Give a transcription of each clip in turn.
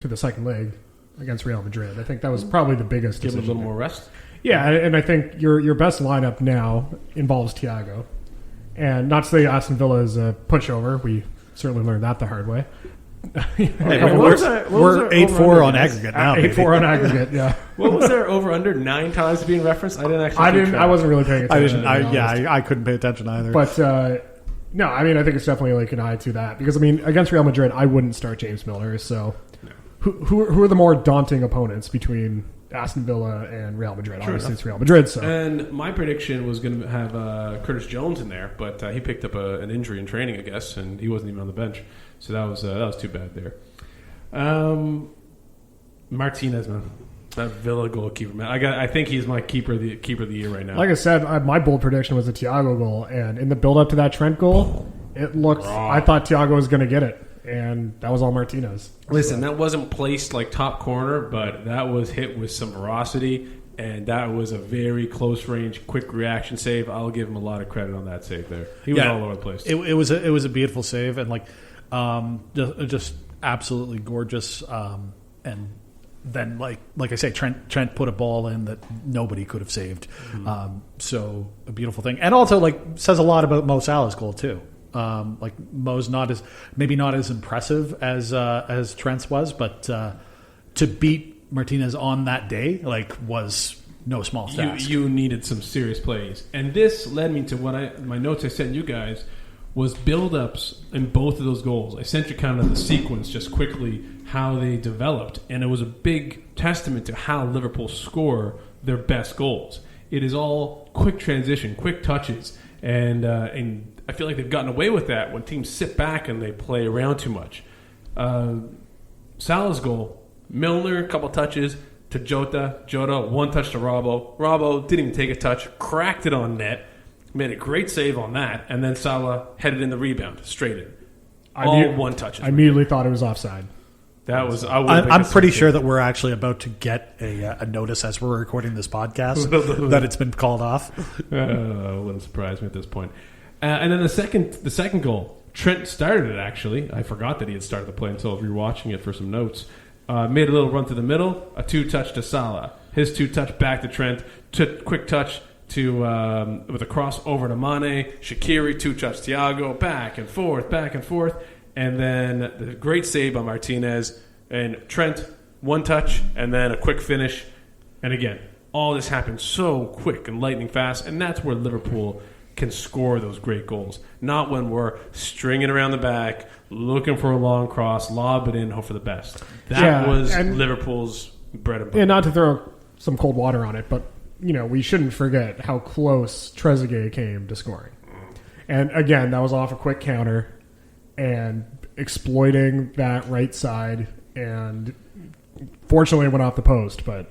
to the second leg against Real Madrid. I think that was probably the biggest Give him a decision. little more rest. Yeah, and I think your best lineup now involves Thiago. And not to say Aston Villa is a pushover. We certainly learned that the hard way. We're 8-4 on aggregate now. 8-4 on aggregate, yeah. What was there over under 9 times being referenced? I didn't actually. I wasn't really paying attention. I couldn't pay attention either. But no, I mean, I think it's definitely like an eye to that because I mean, against Real Madrid, I wouldn't start James Milner. So, who are the more daunting opponents between Aston Villa and Real Madrid? Obviously, it's Real Madrid. So, and my prediction was going to have Curtis Jones in there, but he picked up an injury in training, I guess, and he wasn't even on the bench. So that was too bad there. Martinez, man, that Villa goalkeeper, man. I think he's my keeper of the year right now. like I said, my bold prediction was a Thiago goal, and in the build up to that Trent goal, it looked. I thought Thiago was going to get it, and that was all Martinez. Listen, that wasn't placed like top corner, but that was hit with some veracity, and that was a very close range, quick reaction save. I'll give him a lot of credit on that save there. He was all over the place. It was a beautiful save, and like just absolutely gorgeous. And then like I say, Trent put a ball in that nobody could have saved. So a beautiful thing, and also like says a lot about Mo Salah's goal too. Like Mo's maybe not as impressive as Trent's was, but to beat Martinez on that day was no small task. You needed some serious plays, and this led me to what my notes I sent you guys was build-ups in both of those goals. I sent you kind of the sequence just quickly how they developed, and it was a big testament to how Liverpool score their best goals. It is all quick transition, quick touches, and I feel like they've gotten away with that when teams sit back and they play around too much. Salah's goal, Milner, a couple touches to Jota, one touch to Robbo didn't even take a touch, cracked it on net, made a great save on that, and then Salah headed in the rebound straight in. One touch. I immediately thought it was offside. That was. I'm pretty sure that we're actually about to get a notice as we're recording this podcast that it's been called off. Wouldn't surprise me at this point. And then the second goal, Trent started it. Actually, I forgot that he had started the play until we were watching it for some notes. Made a little run to the middle, a 2-touch to Salah, his 2-touch back to Trent, quick touch to with a cross over to Mane, Shaqiri 2-touch Thiago, back and forth, and then the great save by Martinez and Trent, 1 touch, and then a quick finish. And again, all this happened so quick and lightning fast, and that's where Liverpool can score those great goals. Not when we're stringing around the back, looking for a long cross, lob it in, hope for the best. That was Liverpool's bread and butter. And not to throw some cold water on it, but we shouldn't forget how close Trezeguet came to scoring. And again, that was off a quick counter and exploiting that right side, and fortunately it went off the post. But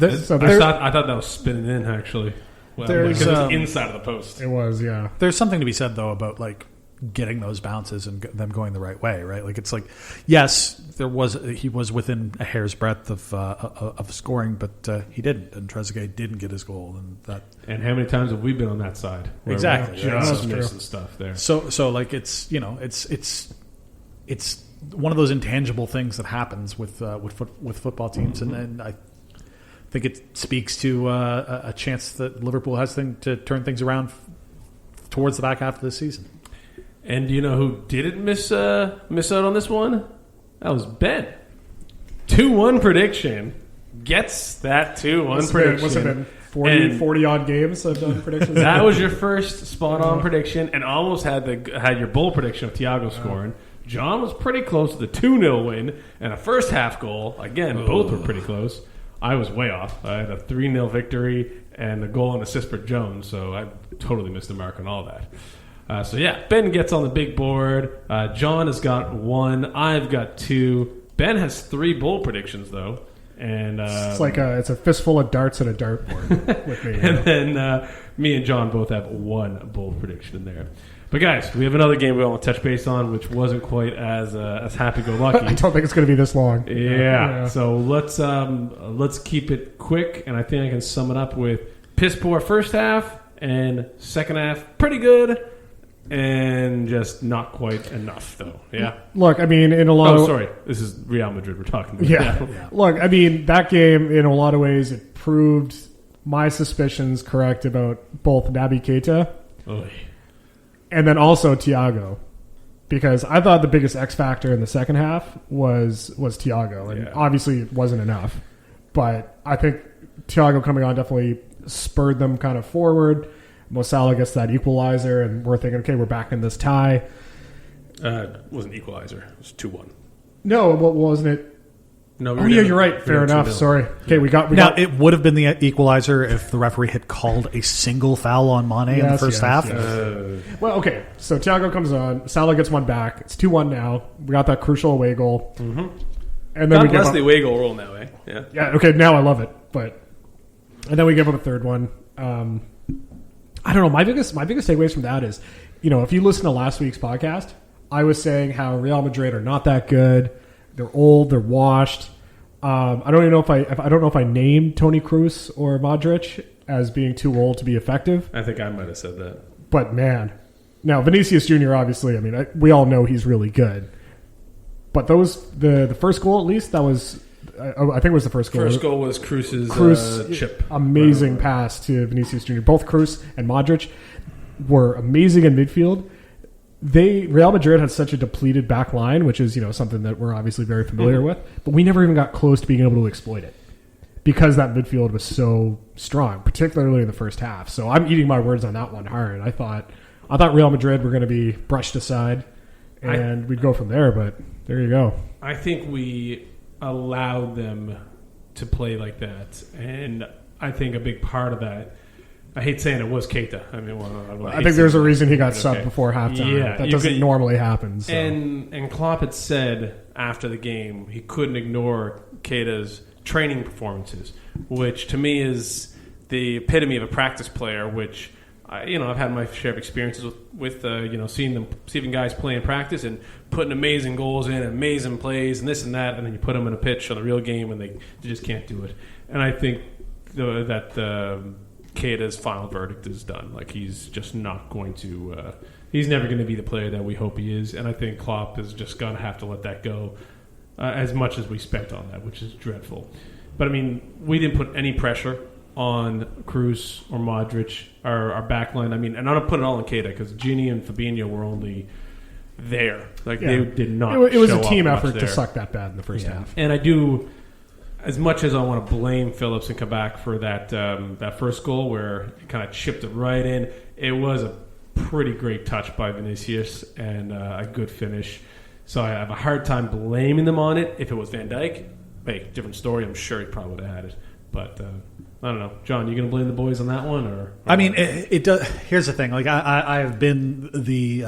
I thought that was spinning in actually. Because it was inside of the post. It was, yeah. There's something to be said though about like getting those bounces and them going the right way, right? Like it's like, yes, he was within a hair's breadth of scoring, but he didn't, and Trezeguet didn't get his goal, and how many times have we been on that side? Exactly, just missing stuff there. So like it's it's one of those intangible things that happens with football teams, and I think it speaks to a chance that Liverpool has to turn things around towards the back half of the season. And do you know who didn't miss out on this one? That was Ben. 2-1 prediction. Gets that 2-1 prediction. What's it been? 40 odd games I've done predictions. That was your first spot on prediction, and almost had your bold prediction of Thiago scoring. John was pretty close to the 2-0 win and a first half goal. Again, both were pretty close. I was way off. I had a 3-0 victory and a goal and assist for Jones, so I totally missed the mark on all that. Ben gets on the big board. John has got 1. I've got 2. Ben has 3 bold predictions, though. And it's like it's a fistful of darts at a dartboard with me. And then me and John both have 1 bold prediction in there. But guys, we have another game we want to touch base on, which wasn't quite as happy-go-lucky. I don't think it's going to be this long. Yeah. So let's keep it quick, and I think I can sum it up with piss poor first half and second half pretty good. and just not quite enough, though. Yeah. Look, I mean, in a lot of... Oh, sorry. This is Real Madrid we're talking about. Yeah. Look, I mean, that game, in a lot of ways, it proved my suspicions correct about both Naby Keita and then also Thiago. Because I thought the biggest X factor in the second half was Thiago. And obviously it wasn't enough. But I think Thiago coming on definitely spurred them kind of forward. Mo Salah gets that equalizer, and we're thinking, okay, we're back in this tie. It wasn't equalizer. It was 2-1. No, what wasn't it? No, you're right. Fair enough. Sorry. Okay, we got. It would have been the equalizer if the referee had called a single foul on Mane in the first half. Yes. Well, okay. So Thiago comes on. Salah gets one back. It's 2-1 now. We got that crucial away goal. Mm-hmm. And then we bless the away goal rule now, eh? Yeah. Yeah. Okay. Now I love it. And then we give up a third one. I don't know. My biggest takeaways from that is, if you listen to last week's podcast, I was saying how Real Madrid are not that good. They're old. They're washed. I don't even know if I named Toni Kroos or Modric as being too old to be effective. I think I might have said that. But man, now Vinicius Jr. obviously. I mean, we all know he's really good. But the first goal, at least, that was. I think it was the first goal. First goal was Kroos's chip. Amazing pass to Vinicius Jr. Both Kroos and Modric were amazing in midfield. Real Madrid had such a depleted back line, which is something that we're obviously very familiar with, but we never even got close to being able to exploit it because that midfield was so strong, particularly in the first half. So I'm eating my words on that one hard. I thought Real Madrid were going to be brushed aside and we'd go from there, but there you go. I think we allowed them to play like that, and I think a big part of that, I hate saying it, was Keita. I mean, I think there's a reason he got subbed before halftime. Yeah, that doesn't normally happen. So. And Klopp had said after the game he couldn't ignore Keita's training performances, which to me is the epitome of a practice player. Which I've had my share of experiences with seeing guys play in practice and putting amazing goals in, amazing plays, and this and that, and then you put them in a pitch on the real game and they just can't do it. And I think that Keita's final verdict is done. Like, he's just not going to. He's never going to be the player that we hope he is, and I think Klopp is just going to have to let that go. As much as we spent on that, which is dreadful. But I mean, we didn't put any pressure on Kroos or Modric, our back line. I mean, and I don't put it all on Keita because Gini and Fabinho were only there. Like, they did not. It was show a team up effort much to there. suck that bad in the first half. And I do, as much as I want to blame Phillips and Kabak for that first goal where he kind of chipped it right in, it was a pretty great touch by Vinicius and a good finish. So I have a hard time blaming them on it. If it was Van Dijk, hey, different story. I'm sure he probably would have had it. But I don't know, John. You going to blame the boys on that one, or? I mean, it does. Here's the thing. Like, I have been the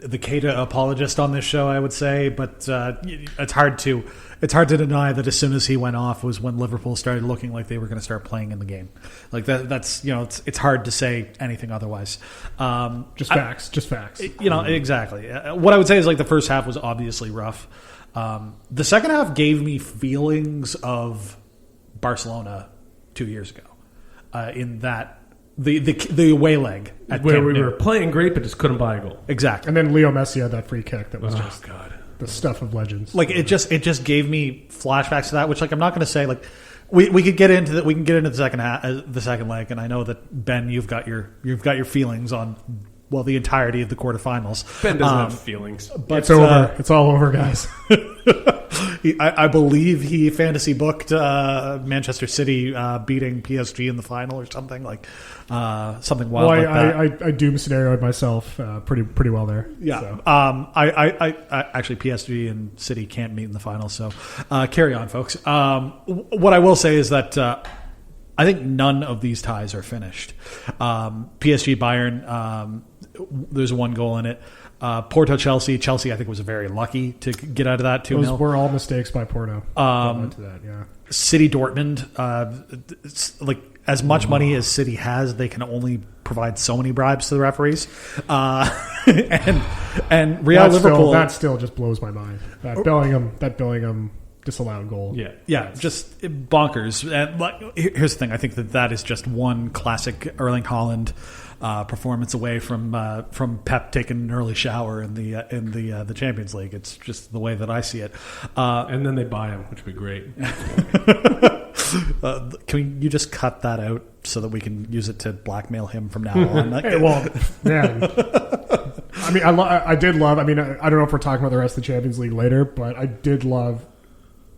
Keita apologist on this show, I would say, but it's hard to deny that as soon as he went off was when Liverpool started looking like they were going to start playing in the game. Like that's it's hard to say anything otherwise. Just facts. Exactly. What I would say is, like, the first half was obviously rough. The second half gave me feelings of Barcelona 2 years ago, in that the away leg at where Camp we Nou. were playing great but just couldn't buy a goal. Exactly. And then Leo Messi had that free kick that was just God. the stuff of legends. Like, it just gave me flashbacks to that, which, like, I'm not going to say, like, we could get into that. We can get into the second half, the second leg, and I know that, Ben, you've got your feelings on, well, the entirety of the quarterfinals. Ben doesn't have feelings. But it's over. It's all over, guys. I believe he fantasy booked Manchester City beating PSG in the final or something something wild like that. I doom scenarioed myself pretty well there. Yeah. So. I actually, PSG and City can't meet in the final, so carry on, folks. What I will say is that I think none of these ties are finished. PSG Bayern, there's one goal in it. Porto Chelsea I think was very lucky to get out of that 2-0. Those were all mistakes by Porto. To that, yeah. City Dortmund, like, as much money as City has, they can only provide so many bribes to the referees. And Real Liverpool, that still just blows my mind. That Bellingham disallowed goal. Yeah. Yeah, just bonkers. And here's the thing: I think that is just one classic Erling Haaland performance away from Pep taking an early shower in the Champions League. It's just the way that I see it. And then they buy him, which would be great. Can you just cut that out so that we can use it to blackmail him from now on? Hey, well, man. I mean, I did love. I mean, I don't know if we're talking about the rest of the Champions League later, but I did love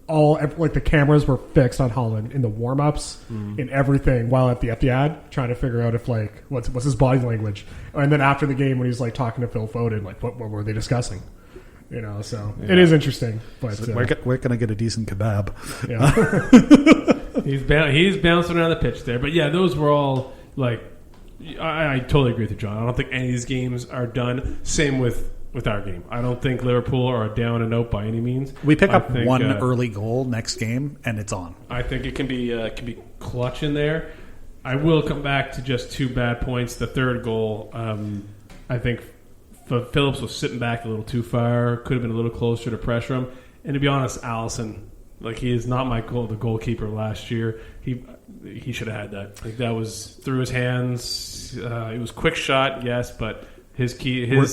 the cameras were fixed on Haaland in the warm-ups, in everything, while at the Etihad, trying to figure out if what's his body language, and then after the game when he's talking to Phil Foden, what were they discussing? So it is interesting. But so we're going to get a decent kebab. Yeah. he's bouncing around the pitch there, but yeah, those were all I totally agree with you, John. I don't think any of these games are done. Same with our game. I don't think Liverpool are down and out by any means. We pick up one early goal next game, and it's on. I think it can be clutch in there. I will come back to just 2 bad points. The third goal, I think Phillips was sitting back a little too far. Could have been a little closer to pressure him. And to be honest, Alisson, he is not the goalkeeper last year. He should have had that. That was through his hands. It was quick shot, yes, but his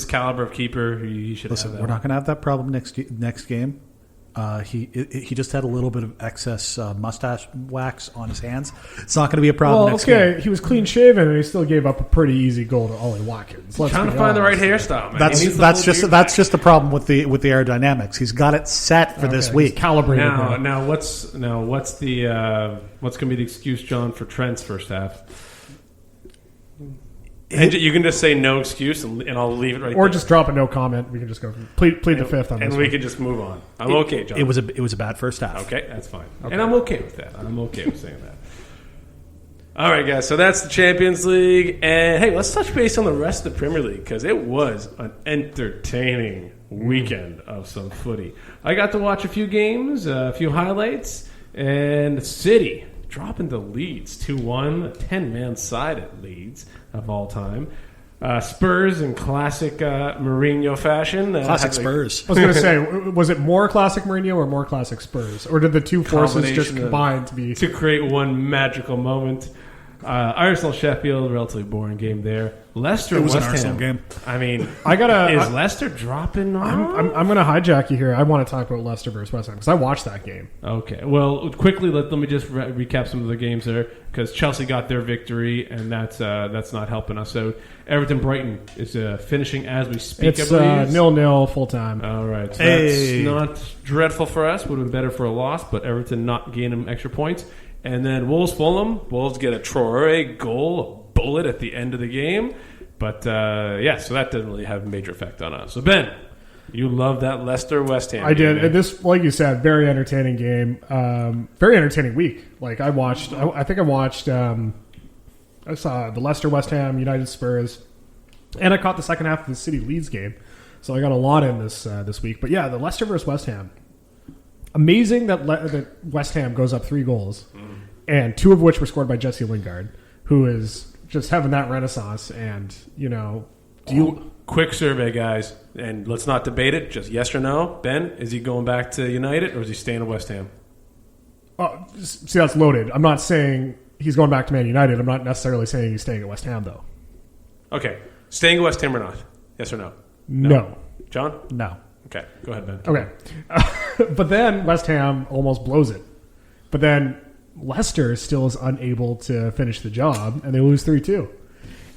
caliber of keeper, he should have that. We're not going to have that problem next game. He just had a little bit of excess mustache wax on his hands. It's not going to be a problem next game. He was clean shaven and he still gave up a pretty easy goal to Ollie Watkins. Trying to find the right hairstyle, man. That's just the problem with the aerodynamics. He's got it set for this week. Calibrated. Now what's going to be the excuse, John, for Trent's first half? And you can just say no excuse, and I'll leave it right there. Or just drop a no comment. We can just go plead the fifth on this. And we can just move on. I'm okay, John. It was a bad first half. Okay, that's fine. Okay. And I'm okay with that. I'm okay with saying that. All right, guys. So that's the Champions League. And, hey, let's touch base on the rest of the Premier League because it was an entertaining weekend of some footy. I got to watch a few games, a few highlights, and City dropping to Leeds 2-1, a 10-man side at Leeds of all time. Spurs in classic Mourinho fashion. Classic Spurs. I was going to say, was it more classic Mourinho or more classic Spurs? Or did the two forces just combine to create one magical moment? Arsenal-Sheffield, relatively boring game there. Leicester West Ham. It was an Arsenal game. I mean, is Leicester dropping off? I'm going to hijack you here. I want to talk about Leicester versus West Ham because I watched that game. Okay. Well, quickly, let me just recap some of the games there because Chelsea got their victory, and that's not helping us out. Everton-Brighton is finishing as we speak. It's 0-0 full-time. All right. So that's not dreadful for us. Would have been better for a loss, but Everton not gaining extra points. And then Wolves-Fulham. Wolves get a Traore goal, a bullet at the end of the game. But, so that doesn't really have a major effect on us. So, Ben, you love that Leicester-West Ham I did. And this, like you said, very entertaining game. Very entertaining week. I saw the Leicester-West Ham, United-Spurs, and I caught the second half of the City-Leeds game. So I got a lot in this week. But, yeah, the Leicester versus West Ham. Amazing that West Ham goes up 3 goals, and 2 of which were scored by Jesse Lingard, who is just having that renaissance. And, quick survey, guys, and let's not debate it, just yes or no. Ben, is he going back to United, or is he staying at West Ham? See, that's loaded. I'm not saying he's going back to Man United. I'm not necessarily saying he's staying at West Ham, though. Okay. Staying at West Ham or not? Yes or no? No. John? No. Okay, go ahead, Ben. Okay. But then West Ham almost blows it. But then Leicester still is unable to finish the job, and they lose 3-2.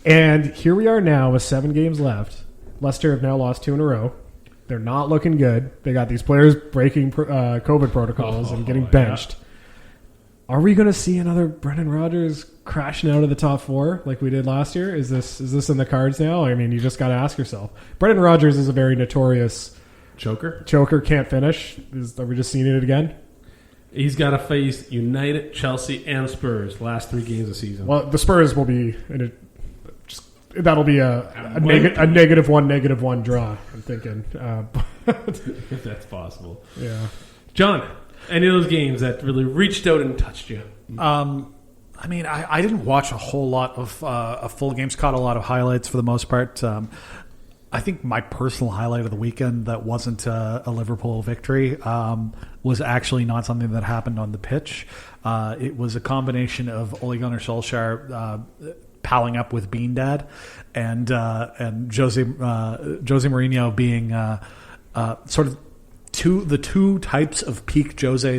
And here we are now with 7 games left. Leicester have now lost 2 in a row. They're not looking good. They got these players breaking COVID protocols and getting benched. Yeah. Are we going to see another Brendan Rodgers crashing out of the top 4 like we did last year? Is this in the cards now? I mean, you just got to ask yourself. Brendan Rodgers is a very notorious choker, can't finish. Are we just seeing it again? He's got to face United, Chelsea, and Spurs last 3 games of the season. Well, the Spurs will be that'll be a -1 draw. I'm thinking, if that's possible. Yeah, John, any of those games that really reached out and touched you? I mean, I didn't watch a whole lot of full games. Caught a lot of highlights for the most part. I think my personal highlight of the weekend that wasn't a Liverpool victory was actually not something that happened on the pitch. It was a combination of Ole Gunnar Solskjaer palling up with Bean Dad and Jose Mourinho being sort of the two types of peak Jose